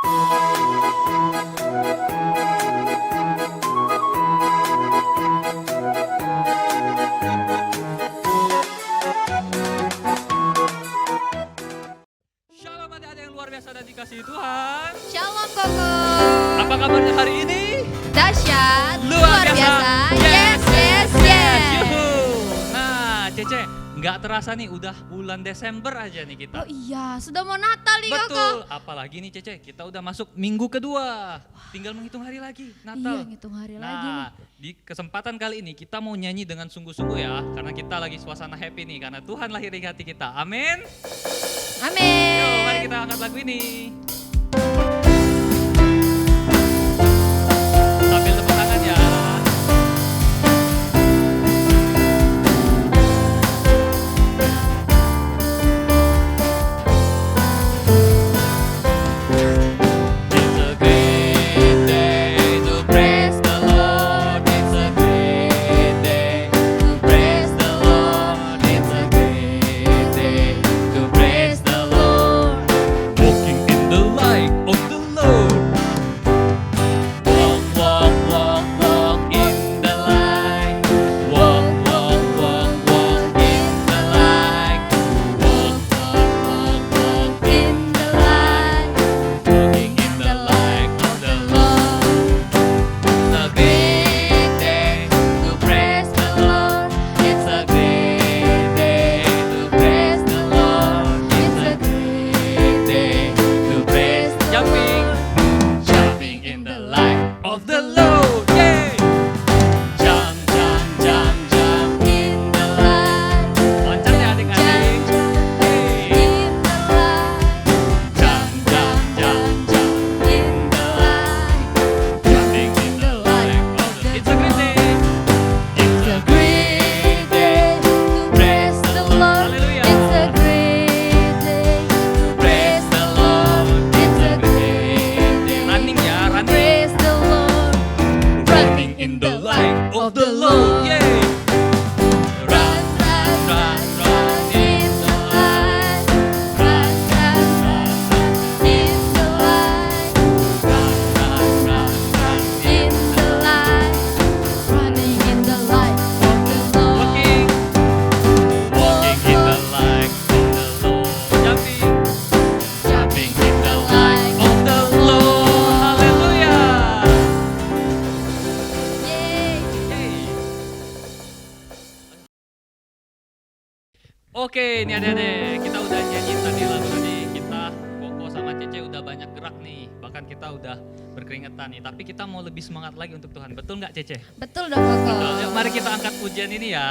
Shalom adik-adik yang luar biasa dan dikasihi Tuhan. Shalom Koko. Apa kabarnya hari ini? Dahsyat, Luar biasa. Yes, yes, yes. Yuhu. Nah, Cece, nggak terasa nih udah bulan Desember aja nih kita. Oh iya, sudah mau Natal nih Koko. Betul, apalagi nih Cece, kita udah masuk minggu kedua. Tinggal menghitung hari lagi, Natal. Iya, ngitung hari lagi nih. Nah, di kesempatan kali ini kita mau nyanyi dengan sungguh-sungguh ya. Karena kita lagi suasana happy nih, karena Tuhan lahir di hati kita. Amin. Amin. Yuk, mari kita angkat lagu ini. Sambil tepuk tangan ya. It's a great day to praise the Lord. It's a great day to praise the Lord. It's a great day to praise the Lord. Walking in the light of the Lord. Walk, walk, walk, walk in the light. Walk, walk, walk, walk in the light. Walk, walk, walk, walk in the light. Walking in the light of the Lord. It's a great day to praise the Lord. It's a great day to praise the Lord. It's a great day to praise the Lord. Jumping in the light of the Lord. Yay! Jump, jump, jump, jump in the light. Loncat ya adik-adik. Hey. In the light, Jump, jump, jump, jump in the light. Jumping in the light of the. It's a great day. It's a great day to praise the Lord. Hallelujah. It's a great day to praise the Lord. It's a great day. Running ya, running. praise the Lord. Running in the light of the Lord. Yay! Run, run, run, run in the light. Run, run, run, run in the light. Run, run, run, run In the light, running in the light of the Lord. Walking, walking in the light of the Lord. Jumping, jumping in the light of the Lord. Haleluya. Yeay. Yeay. Oke, nih adik-adik, kita udah nyanyi tadi lagu tadi. Kita Koko sama Cece udah banyak gerak nih. Bahkan kita udah berkeringetan nih. Tapi kita mau lebih semangat lagi untuk Tuhan. Betul nggak Cece? Betul dong Koko. Betul. Yuk mari kita angkat pujian ini ya.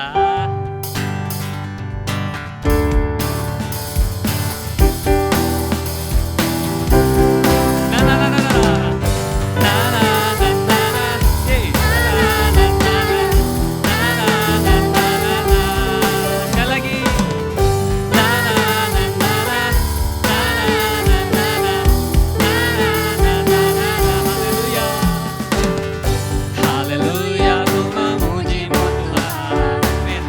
Na na na na na. Na na na na na. Yeay. Na na na na na. Na na na na na na. Sekali lagi. Na na na na na. Na na na na na. Na na na na na. Haleluya. Haleluya, ku memuji-Mu Tuhan. Amin.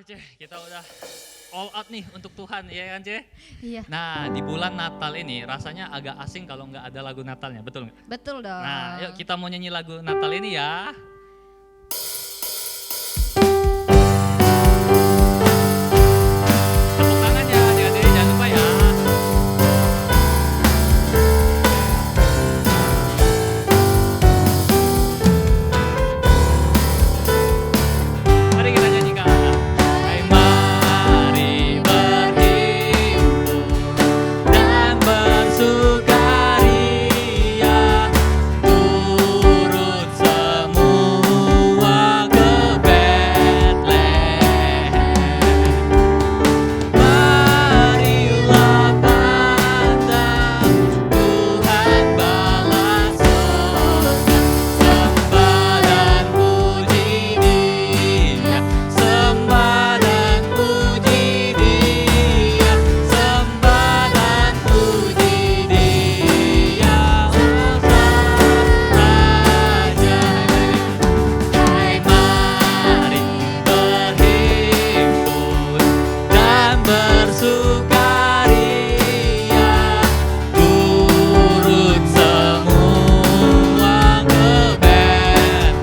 Kita udah all out nih untuk Tuhan, ya kan Ce? Iya. Nah, di bulan Natal ini rasanya agak asing kalau nggak ada lagu Natalnya, betul nggak? Betul dong. Nah, yuk kita mau nyanyi lagu Natal ini ya. Tepuk tangannya, adik-adik, jangan lupa ya. Mari kita nyanyikan. Hai, mari berhimpun dan bersukaria, turut semua ke Bethlehem. Marilah pandang Tuhan bala sorga, sembah dan puji Dia, sembah dan puji Dia, sembah dan puji Dia, oh Sang Raja. Hai, mari berhimpun dan bersukaria, turut semua ke Bethlehem.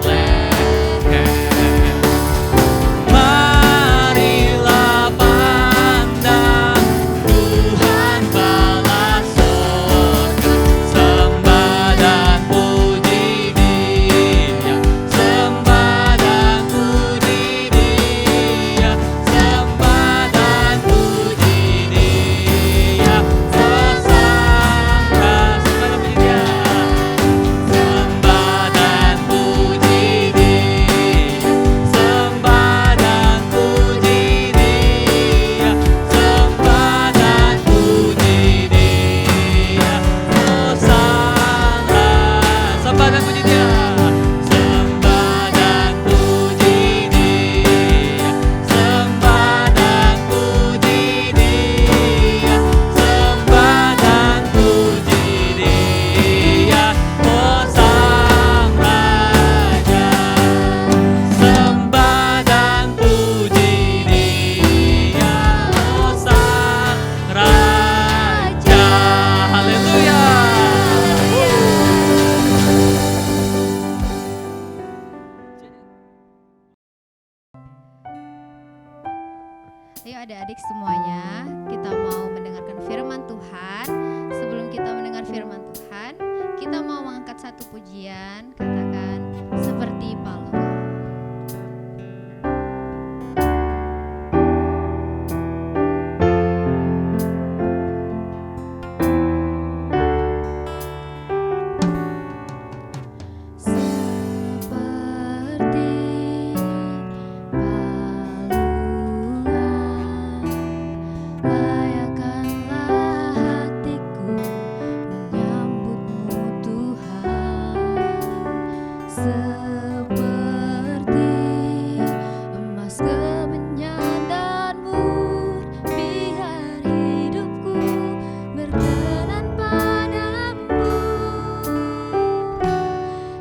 Marilah pandang Tuhan bala sorga, sembah dan puji Dia, sembah dan puji Dia, sembah dan puji Dia, oh Sang Raja. Sembah dan puji Dia, sembah dan puji Dia, sembah dan puji Dia, oh Sang Raja. Sembah dan puji Dia, sembah dan puji Dia, sembah dan puji Dia, sembah dan puji Dia, oh Sang Raja. Sembah dan puji Dia, oh Sang Raja. Haleluya. Ayo adik-adik semuanya, kita mau mendengarkan firman Tuhan. Sebelum kita mendengar firman Tuhan, kita mau mengangkat satu pujian, katakan seperti pahlawan. Seperti pahlawan, layakanlah hatiku menyambutmu Tuhan. Seperti emas kemenyan dan mur, biar hidupku berkenan padamu.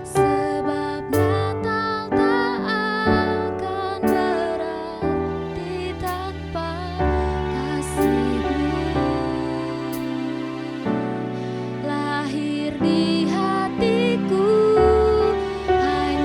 Sebab Natal tak akan berarti tanpa kasih-Mu. Lahir di hatiku, hai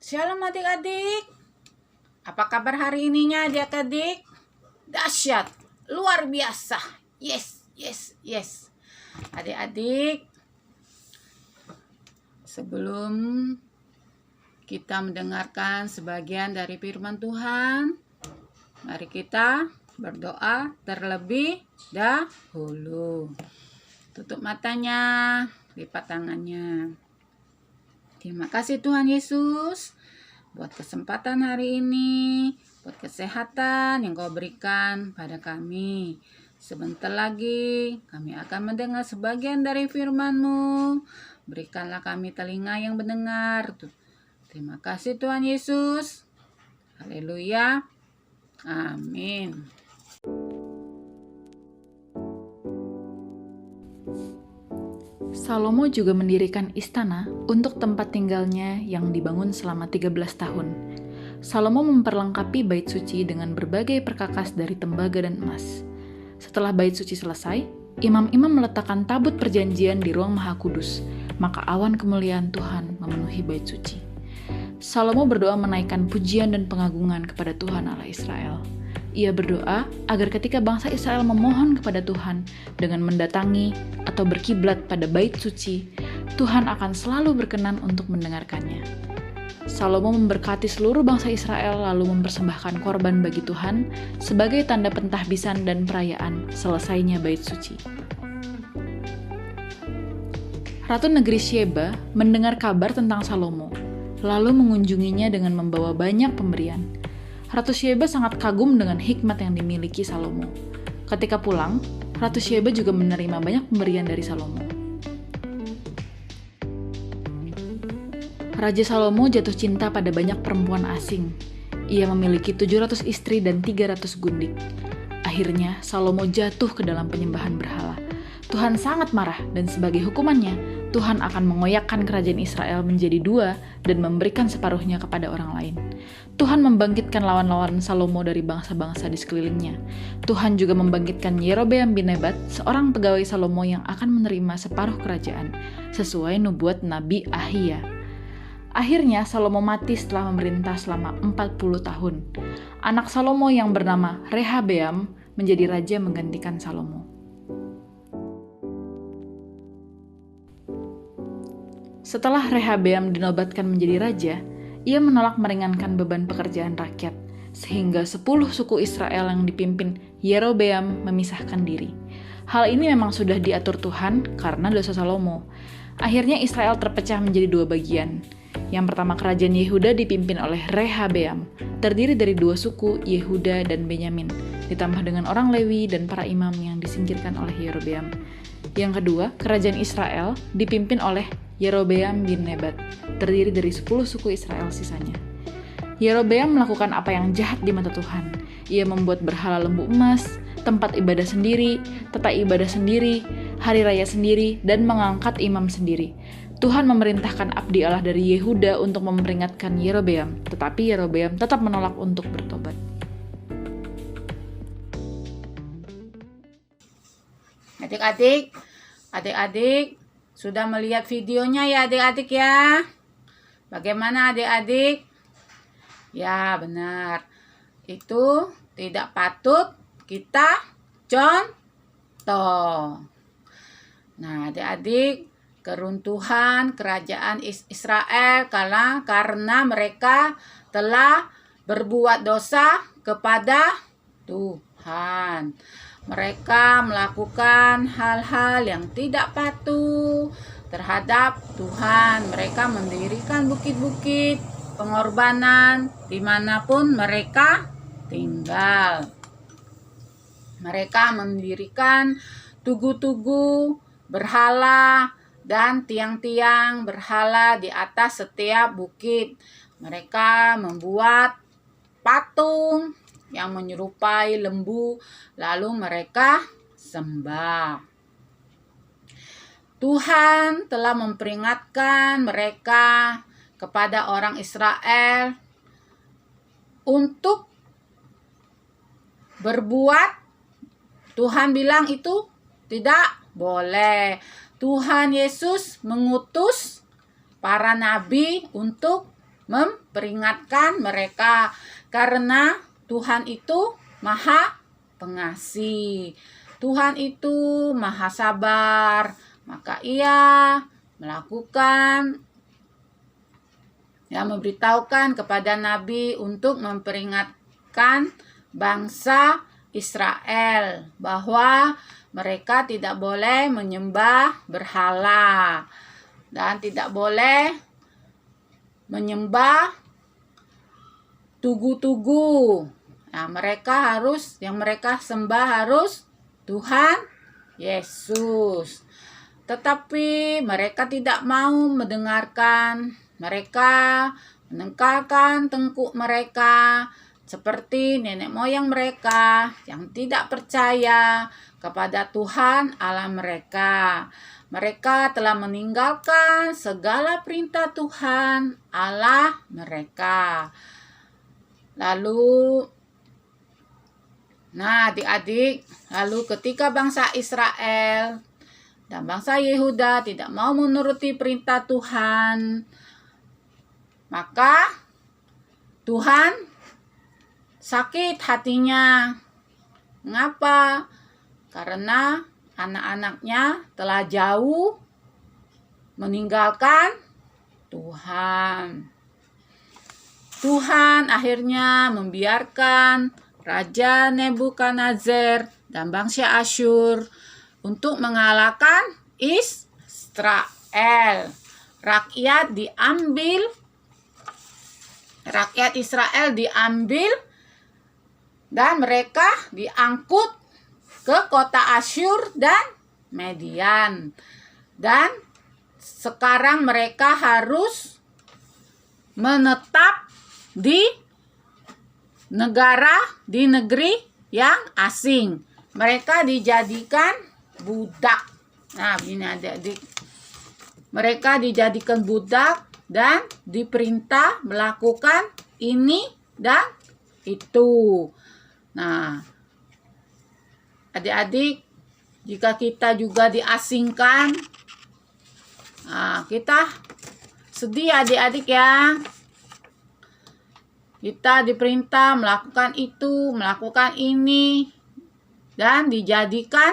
Shalom adik-adik. Apa kabar hari ininya adik-adik? Dahsyat, luar biasa. Yes. Adik-adik, sebelum kita mendengarkan sebagian dari firman Tuhan, mari kita berdoa terlebih dahulu. Tutup matanya, lipat tangannya. Terima kasih Tuhan Yesus buat kesempatan hari ini, buat kesehatan yang Kau berikan pada kami. Sebentar lagi kami akan mendengar sebagian dari firman-Mu. Berikanlah kami telinga yang mendengar. Terima kasih Tuhan Yesus. Haleluya. Amin. Salomo juga mendirikan istana untuk tempat tinggalnya yang dibangun selama 13 tahun. Salomo memperlengkapi bait suci dengan berbagai perkakas dari tembaga dan emas. Setelah bait suci selesai, imam-imam meletakkan tabut perjanjian di ruang Maha Kudus, maka awan kemuliaan Tuhan memenuhi bait suci. Salomo berdoa menaikkan pujian dan pengagungan kepada Tuhan Allah Israel. Ia berdoa agar ketika bangsa Israel memohon kepada Tuhan dengan mendatangi atau berkiblat pada bait suci, Tuhan akan selalu berkenan untuk mendengarkannya. Salomo memberkati seluruh bangsa Israel lalu mempersembahkan korban bagi Tuhan sebagai tanda pentahbisan dan perayaan selesainya bait suci. Ratu negeri Sheba mendengar kabar tentang Salomo, lalu mengunjunginya dengan membawa banyak pemberian. Ratu Sheba sangat kagum dengan hikmat yang dimiliki Salomo. Ketika pulang, Ratu Sheba juga menerima banyak pemberian dari Salomo. Raja Salomo jatuh cinta pada banyak perempuan asing. Ia memiliki 700 istri dan 300 gundik. Akhirnya, Salomo jatuh ke dalam penyembahan berhala. Tuhan sangat marah dan sebagai hukumannya, Tuhan akan mengoyakkan kerajaan Israel menjadi dua dan memberikan separuhnya kepada orang lain. Tuhan membangkitkan lawan-lawan Salomo dari bangsa-bangsa di sekelilingnya. Tuhan juga membangkitkan Yerobeam bin Nebat, seorang pegawai Salomo yang akan menerima separuh kerajaan, sesuai nubuat Nabi Ahia. Akhirnya Salomo mati setelah memerintah selama 40 tahun. Anak Salomo yang bernama Rehabeam menjadi raja menggantikan Salomo. Setelah Rehabeam dinobatkan menjadi raja, ia menolak meringankan beban pekerjaan rakyat, sehingga 10 suku Israel yang dipimpin Yerobeam memisahkan diri. Hal ini memang sudah diatur Tuhan karena dosa Salomo. Akhirnya Israel terpecah menjadi 2 bagian. Yang pertama, kerajaan Yehuda dipimpin oleh Rehabeam, terdiri dari 2 suku, Yehuda dan Benyamin, ditambah dengan orang Lewi dan para imam yang disingkirkan oleh Yerobeam. Yang kedua, kerajaan Israel dipimpin oleh Yerobeam bin Nebat, terdiri dari 10 suku Israel sisanya. Yerobeam melakukan apa yang jahat di mata Tuhan. Ia membuat berhala lembu emas, tempat ibadah sendiri, tata ibadah sendiri, hari raya sendiri, dan mengangkat imam sendiri. Tuhan memerintahkan abdi Allah dari Yehuda untuk memperingatkan Yerobeam, tetapi Yerobeam tetap menolak untuk bertobat. Adik-adik sudah melihat videonya ya adik-adik ya. Bagaimana adik-adik? Ya benar, itu tidak patut kita contoh. Nah adik-adik, keruntuhan kerajaan Israel karena mereka telah berbuat dosa kepada Tuhan. Mereka melakukan hal-hal yang tidak patuh terhadap Tuhan. Mereka mendirikan bukit-bukit pengorbanan dimanapun mereka tinggal. Mereka mendirikan tugu-tugu berhala dan tiang-tiang berhala di atas setiap bukit. Mereka membuat patung yang menyerupai lembu, lalu mereka sembah. Tuhan telah memperingatkan mereka kepada orang Israel untuk berbuat. Tuhan bilang itu tidak boleh. Tuhan Yesus mengutus para nabi untuk memperingatkan mereka karena Tuhan itu Maha Pengasih. Tuhan itu Maha Sabar, maka Ia melakukan memberitahukan kepada nabi untuk memperingatkan bangsa Israel bahwa mereka tidak boleh menyembah berhala dan tidak boleh menyembah tugu-tugu. Nah, yang mereka sembah harus Tuhan Yesus. Tetapi mereka tidak mau mendengarkan. Mereka menengkalkan tengkuk mereka seperti nenek moyang mereka yang tidak percaya kepada Tuhan Allah mereka. Mereka telah meninggalkan segala perintah Tuhan Allah mereka. Lalu adik-adik, ketika bangsa Israel dan bangsa Yehuda tidak mau menuruti perintah Tuhan, maka Tuhan sakit hatinya. Mengapa? Karena anak-anaknya telah jauh meninggalkan Tuhan. Tuhan akhirnya membiarkan Raja Nebukadnezar dan bangsa Asyur untuk mengalahkan Israel. Rakyat Israel diambil dan mereka diangkut ke kota Asyur dan Median. Dan sekarang mereka harus menetap di negeri yang asing. Mereka dijadikan budak. Nah, begini adik-adik. Mereka dijadikan budak dan diperintah melakukan ini dan itu. Nah, adik-adik, jika kita juga diasingkan, kita sedih adik-adik ya. Kita diperintah melakukan itu, melakukan ini, dan dijadikan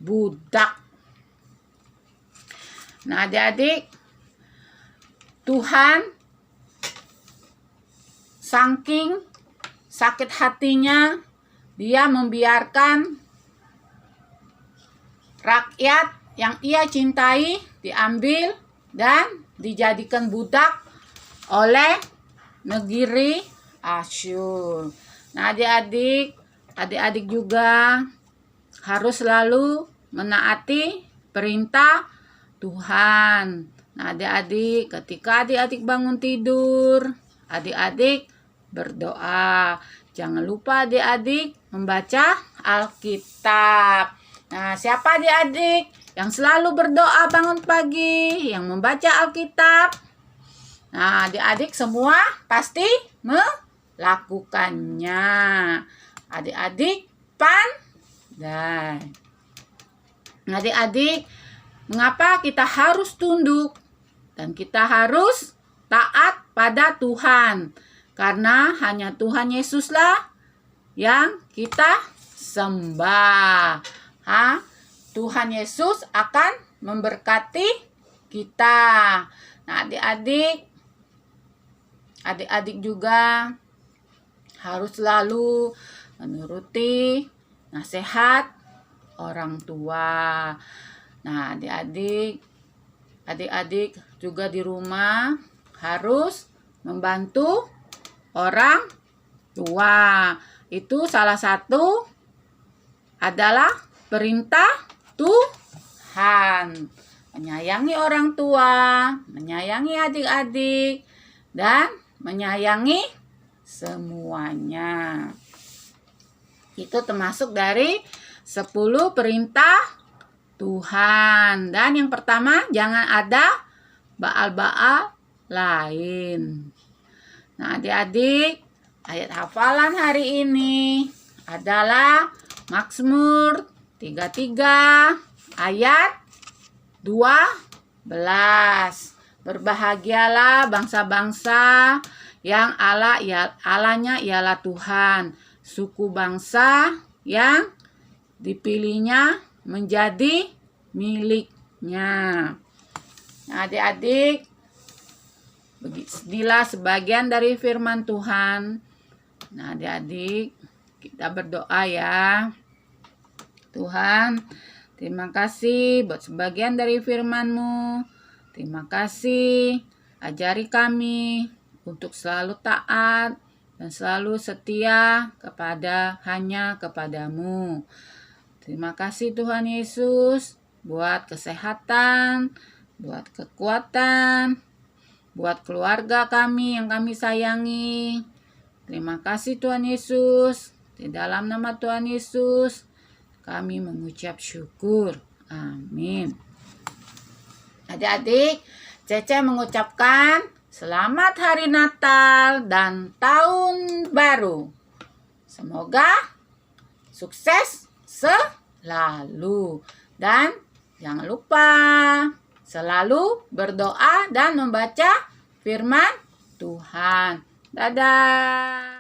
budak. Nah, adik-adik, Tuhan saking sakit hatinya, Dia membiarkan rakyat yang Ia cintai diambil dan dijadikan budak oleh negeri Asyur. Nah, adik-adik juga harus selalu menaati perintah Tuhan. Nah, adik-adik, ketika adik-adik bangun tidur, adik-adik berdoa. Jangan lupa adik-adik membaca Alkitab. Nah, siapa adik-adik yang selalu berdoa bangun pagi, yang membaca Alkitab? Nah, adik-adik semua pasti melakukannya. Adik-adik pandai. Adik-adik, mengapa kita harus tunduk dan kita harus taat pada Tuhan? Karena hanya Tuhan Yesuslah yang kita sembah. Tuhan Yesus akan memberkati kita. Nah, adik-adik juga harus selalu menuruti nasihat orang tua. Nah, adik-adik juga di rumah harus membantu orang tua. Itu salah satu adalah perintah Tuhan. Menyayangi orang tua, menyayangi adik-adik, dan menyayangi semuanya. Itu termasuk dari 10 perintah Tuhan. Dan yang pertama, jangan ada baal-baal lain. Nah, adik-adik, ayat hafalan hari ini adalah Mazmur 33 ayat 12. Berbahagialah bangsa-bangsa yang Allahnya ialah Tuhan. Suku bangsa yang dipilihnya menjadi miliknya. Nah, adik-adik, beginilah sebagian dari firman Tuhan. Nah, adik-adik, kita berdoa ya. Tuhan, terima kasih buat sebagian dari firman-Mu. Terima kasih, ajari kami untuk selalu taat dan selalu setia hanya kepadamu. Terima kasih Tuhan Yesus buat kesehatan, buat kekuatan, buat keluarga kami yang kami sayangi. Terima kasih Tuhan Yesus. Di dalam nama Tuhan Yesus kami mengucap syukur. Amin. Adik-adik, Cece mengucapkan selamat hari Natal dan tahun baru. Semoga sukses selalu. Dan jangan lupa selalu berdoa dan membaca firman Tuhan. Dadah.